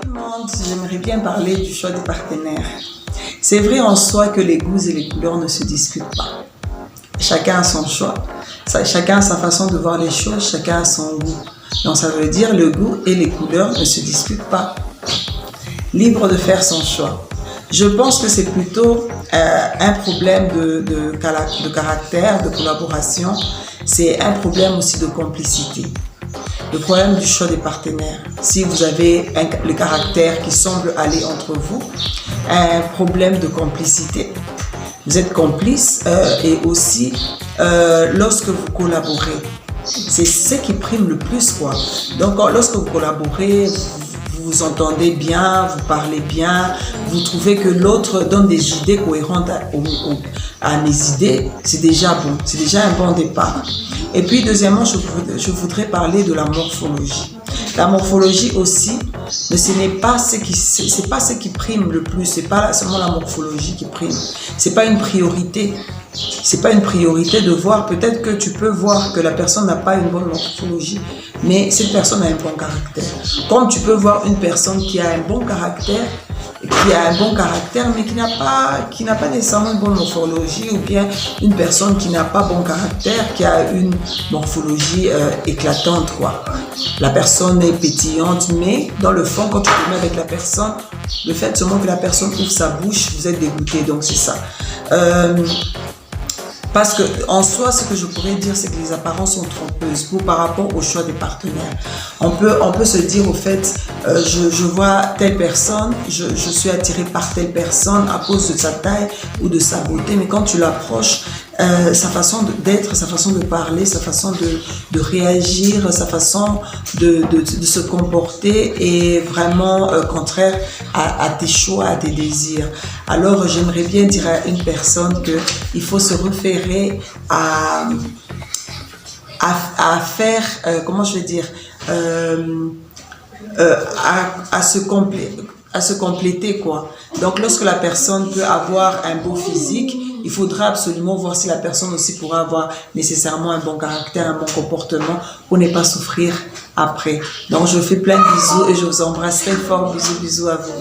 le monde, j'aimerais bien parler du choix des partenaires. C'est vrai en soi que les goûts et les couleurs ne se discutent pas. Chacun a son choix, chacun a sa façon de voir les choses, chacun a son goût. Donc ça veut dire le goût et les couleurs ne se discutent pas. Libre de faire son choix. Je pense que c'est plutôt un problème de caractère, de collaboration. C'est un problème aussi de complicité. Le problème du choix des partenaires. Si vous avez le caractère qui semble aller entre vous, un problème de complicité. Vous êtes complice et aussi lorsque vous collaborez. C'est ce qui prime le plus, quoi. Donc lorsque vous collaborez, vous vous entendez bien, vous parlez bien, vous trouvez que l'autre donne des idées cohérentes à mes idées, c'est déjà bon, c'est déjà un bon départ. Et puis deuxièmement, je voudrais parler de la morphologie. La morphologie aussi, mais ce n'est pas ce qui prime le plus, c'est pas seulement la morphologie qui prime, c'est pas une priorité. C'est pas une priorité de voir, peut-être que tu peux voir que la personne n'a pas une bonne morphologie, mais cette personne a un bon caractère. Comme tu peux voir une personne qui a un bon caractère, mais qui n'a pas nécessairement une bonne morphologie, ou bien une personne qui n'a pas bon caractère, qui a une morphologie éclatante, quoi. La personne est pétillante, mais dans le fond, quand tu te mets avec la personne, le fait seulement que la personne ouvre sa bouche, vous êtes dégoûté, donc c'est ça. Parce que en soi, ce que je pourrais dire, c'est que les apparences sont trompeuses par rapport au choix des partenaires. On peut se dire au fait, je vois telle personne, je suis attiré par telle personne à cause de sa taille ou de sa beauté, mais quand tu l'approches, sa façon d'être, sa façon de parler, sa façon de réagir, sa façon de se comporter est vraiment contraire à tes choix, à tes désirs. Alors j'aimerais bien dire à une personne qu'il faut se référer à faire, comment je vais dire, à se compléter, quoi. Donc lorsque la personne peut avoir un beau physique, il faudra absolument voir si la personne aussi pourra avoir nécessairement un bon caractère, un bon comportement pour ne pas souffrir après. Donc je vous fais plein de bisous et je vous embrasse très fort. Bisous, bisous à vous.